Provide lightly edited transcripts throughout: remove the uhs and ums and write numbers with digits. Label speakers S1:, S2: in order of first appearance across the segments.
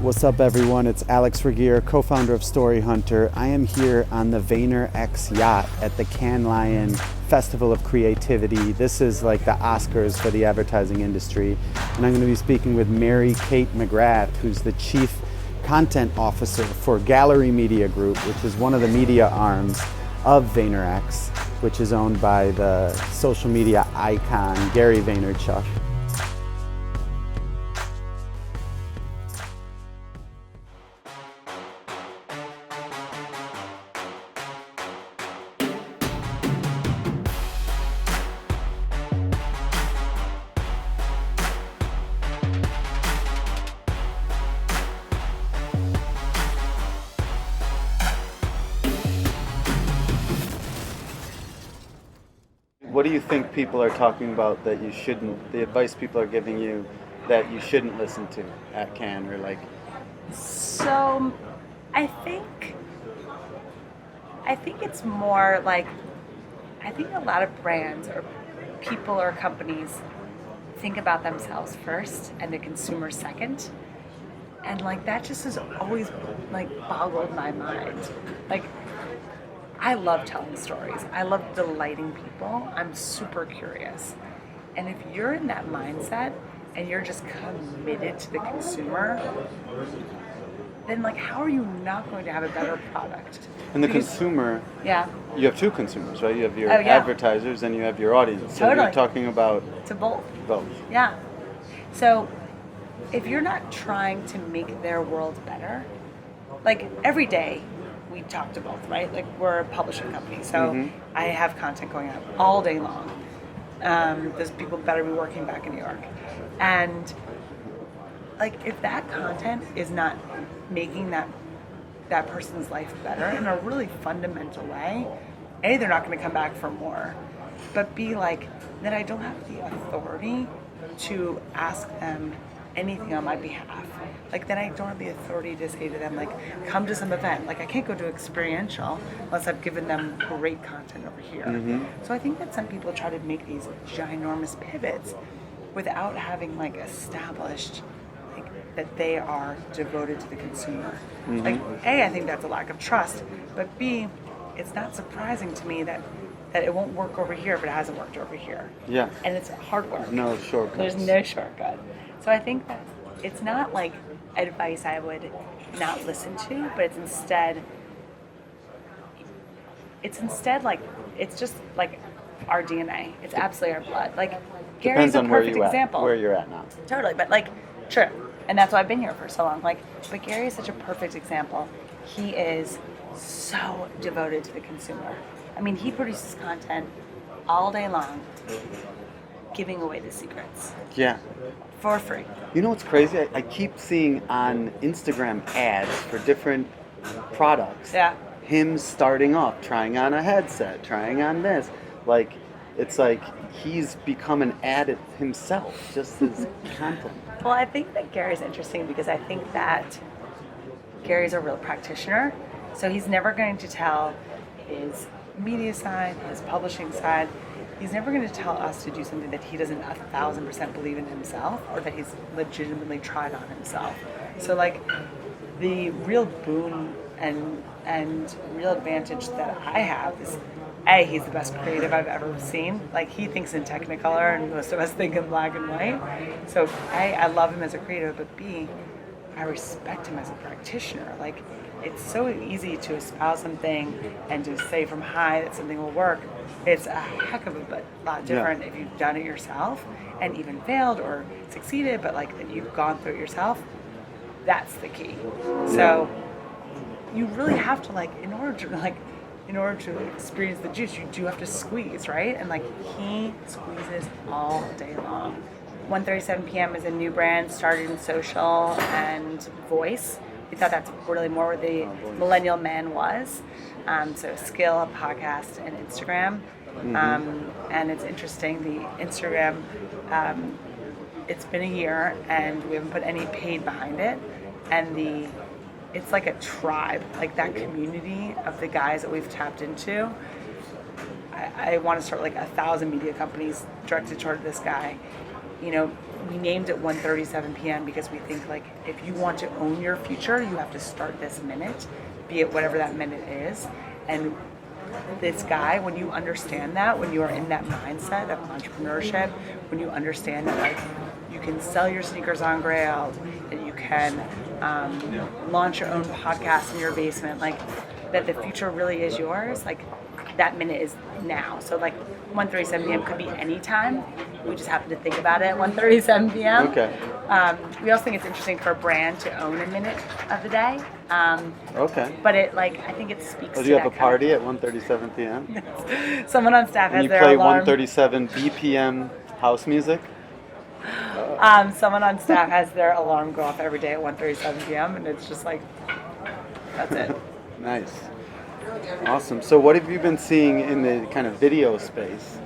S1: What's up, everyone? It's Alex Ragir, co-founder of Storyhunter. I am here on the VaynerX yacht at the Cannes Lion Festival of Creativity. This is like the Oscars for the advertising industry. And I'm going to be speaking with Mary Kate McGrath, who's the Chief Content Officer for Gallery Media Group, which is one of the media arms of VaynerX, which is owned by the social media icon Gary Vaynerchuk. What do you think people are talking about that you shouldn't, the advice people are giving you that you shouldn't listen to at Cannes or like?
S2: So I think it's more like, I think a lot of brands or people or companies think about themselves first and the consumer second. And like that just has always like boggled my mind. Like I love telling stories. I love delighting people. I'm super curious. And if you're in that mindset and you're just committed to the consumer, then like how are you not going to have a better product?
S1: And the consumer,
S2: Yeah,
S1: you have two consumers, right? You have your
S2: Oh, yeah.
S1: advertisers and you have your audience. So
S2: Totally.
S1: you're talking about
S2: to both.
S1: both.
S2: Yeah. So if you're not trying to make their world better, like every day we talk to both, right? Like we're a publishing company, so I have content going out all day long. Those people better be working back in New York. And like if that content is not making that person's life better in a really fundamental way, A, they're not going to come back for more, but B, like then I don't have the authority to ask them anything on my behalf. Like then I don't have the authority to say to them like, come to some event. Like I can't go to experiential unless I've given them great content over here. So I think that some people try to make these ginormous pivots without having like established like that they are devoted to the consumer. Like A, I think that's a lack of trust, but B, it's not surprising to me that it won't work over here if it hasn't worked over here.
S1: Yeah.
S2: And it's hard work.
S1: No shortcuts.
S2: There's no shortcut. So I think that it's not like advice I would not listen to, but it's instead like, it's just like our DNA. It's absolutely our blood. Like Gary's
S1: Depends
S2: a
S1: on where
S2: perfect
S1: you
S2: example.
S1: at, where you're at now.
S2: Totally, but like, true. And that's why I've been here for so long. Like, but Gary is such a perfect example. He is so devoted to the consumer. I mean, he produces content all day long, giving away the secrets
S1: Yeah.
S2: for free.
S1: You know what's crazy? I keep seeing on Instagram ads for different products.
S2: Yeah.
S1: Him starting off, trying on a headset, trying on this. Like, it's like he's become an ad himself, just his content.
S2: Well, I think that Gary's interesting because I think that Gary's a real practitioner. So he's never going to tell his media side, his publishing side. He's never going to tell us to do something that he doesn't 1,000% believe in himself or that he's legitimately tried on himself. So like the real boon and real advantage that I have is A, he's the best creative I've ever seen. Like he thinks in Technicolor and most of us think in black and white. So A, I love him as a creative, but B, I respect him as a practitioner. Like it's so easy to espouse something and to say from high that something will work. It's a heck of a lot different if you've done it yourself and even failed or succeeded, but like that you've gone through it yourself. That's the key. So you really have to like, in order to experience the juice, you do have to squeeze, right? And like he squeezes all day long. 1:37 p.m. is a new brand started in social and voice. We thought that's really more where the millennial man was. So skill, podcast, and Instagram. And it's interesting, the Instagram, it's been a year and we haven't put any paid behind it. And it's like a tribe, like that community of the guys that we've tapped into. I want to start like 1,000 media companies directed toward this guy. you know, we named it 1:37 p.m. because we think like if you want to own your future, you have to start this minute, be it whatever that minute is. And this guy, when you understand that, when you are in that mindset of entrepreneurship, when you understand that like you can sell your sneakers on Grailed, that you can launch your own podcast in your basement, like that the future really is yours, like that minute is now. So like 1:37 p.m. could be any time. We just happen to think about it at 1:37 p.m.
S1: Okay.
S2: We also think it's interesting for a brand to own a minute of the day.
S1: Okay.
S2: But it like I think it speaks.
S1: Oh,
S2: to
S1: do you have
S2: that
S1: a party at 1:37 p.m.?
S2: Someone on staff
S1: And
S2: has
S1: you
S2: their
S1: play
S2: alarm.
S1: 1:37 BPM house music?
S2: Someone on staff has their alarm go off every day at 1:37 p.m. and it's just like that's it.
S1: Nice. Awesome. So what have you been seeing in the kind of video space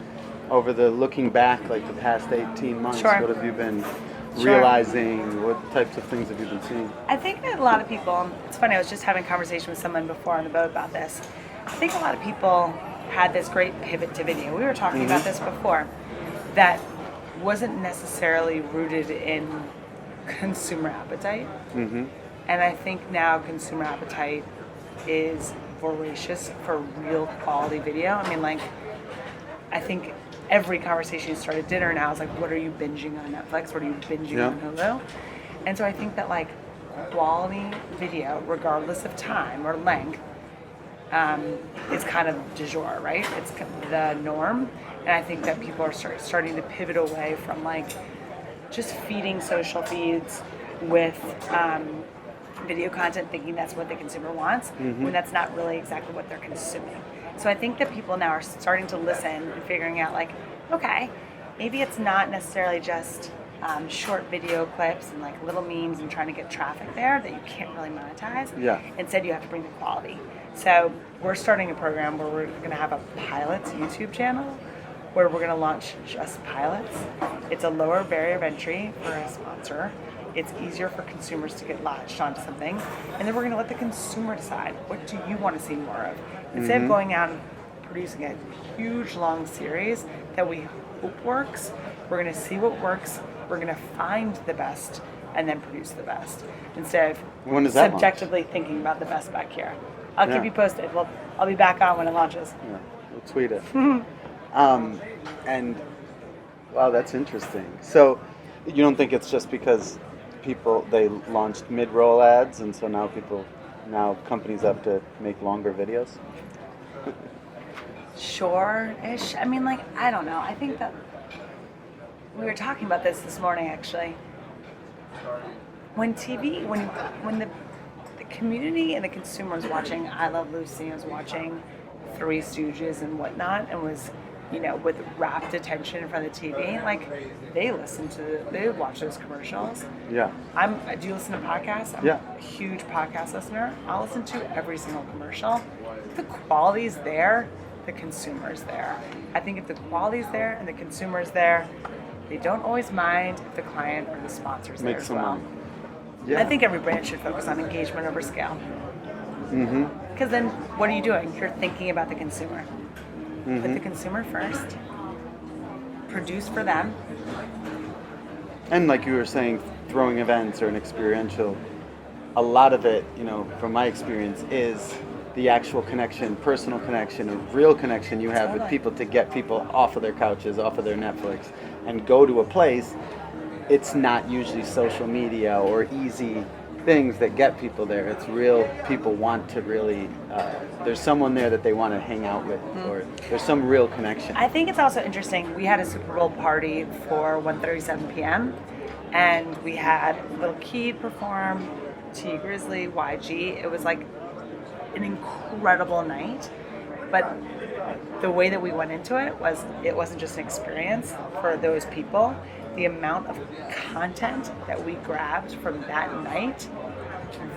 S1: over the looking back like the past 18 months?
S2: Sure.
S1: What have you been
S2: Sure.
S1: realizing? What types of things have you been seeing?
S2: I think that a lot of people, it's funny, I was just having a conversation with someone before on the boat about this. I think a lot of people had this great pivot to video. We were talking about this before, that wasn't necessarily rooted in consumer appetite.
S1: Mm-hmm.
S2: And I think now consumer appetite is voracious for real quality video. I mean, like, I think every conversation you start at dinner now is like, what are you binging on Netflix? What are you binging on Hulu? And so I think that like quality video, regardless of time or length, is kind of du jour, right? It's the norm. And I think that people are starting to pivot away from like just feeding social feeds with video content, thinking that's what the consumer wants, when that's not really exactly what they're consuming. So I think that people now are starting to listen and figuring out like, okay, maybe it's not necessarily just short video clips and like little memes and trying to get traffic there that you can't really monetize.
S1: Yeah.
S2: Instead, you have to bring the quality. So we're starting a program where we're going to have a pilots YouTube channel where we're going to launch just pilots. It's a lower barrier of entry for a sponsor. It's easier for consumers to get latched onto something. And then we're going to let the consumer decide, what do you want to see more of? Instead of going out and producing a huge long series that we hope works, we're going to see what works, we're going to find the best, and then produce the best. Instead of
S1: When does that
S2: subjectively thinking about the best back here. I'll keep you posted. Well, I'll be back on when it launches.
S1: Yeah, we'll tweet it. And wow, that's interesting. So you don't think it's just because they launched mid-roll ads, and so now companies have to make longer videos?
S2: Sure-ish. I mean, like, I don't know. I think that we were talking about this morning, actually. When TV, when the community and the consumer was watching I Love Lucy, was watching Three Stooges and whatnot, and was, with rapt attention in front of the TV, like, they watch those commercials.
S1: Yeah.
S2: Do you listen to podcasts? I'm a huge podcast listener. I'll listen to every single commercial. If the quality's there, the consumer's there. I think if the quality's there and the consumer's there, they don't always mind if the client or the sponsor's there as well. Yeah. I think every brand should focus on engagement over scale. Because then what are you doing? You're thinking about the consumer. Put the consumer first. Produce for them.
S1: And like you were saying, throwing events or an experiential, a lot of it, from my experience, is the actual connection, personal connection, a real connection you have with people to get people off of their couches, off of their Netflix, and go to a place. It's not usually social media or easy things that get people there. It's real people want to really, there's someone there that they want to hang out with, or there's some real connection.
S2: I think it's also interesting. We had a Super Bowl party for 1:37 p.m. and we had Lil Keed perform, T Grizzly, YG. It was like an incredible night, but the way that we went into it wasn't just an experience for those people. The amount of content that we grabbed from that night,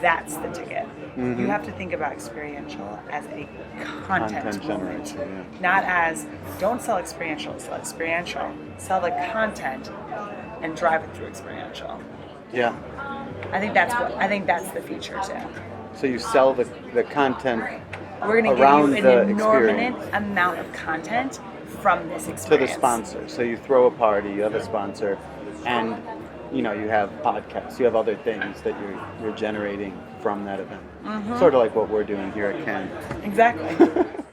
S2: that's the ticket. You have to think about experiential as a content moment, not as don't sell experiential, sell experiential. Sell the content and drive it through experiential.
S1: Yeah.
S2: I think that's the feature too.
S1: So you sell the content.
S2: We're going to
S1: around
S2: give you an
S1: the
S2: enormous
S1: experience.
S2: amount of content from this
S1: to
S2: experience.
S1: the sponsor. So you throw a party, you have a sponsor, and you know you have podcasts, you have other things that you're generating from that event. Sort of like what we're doing here at Ken.
S2: Exactly.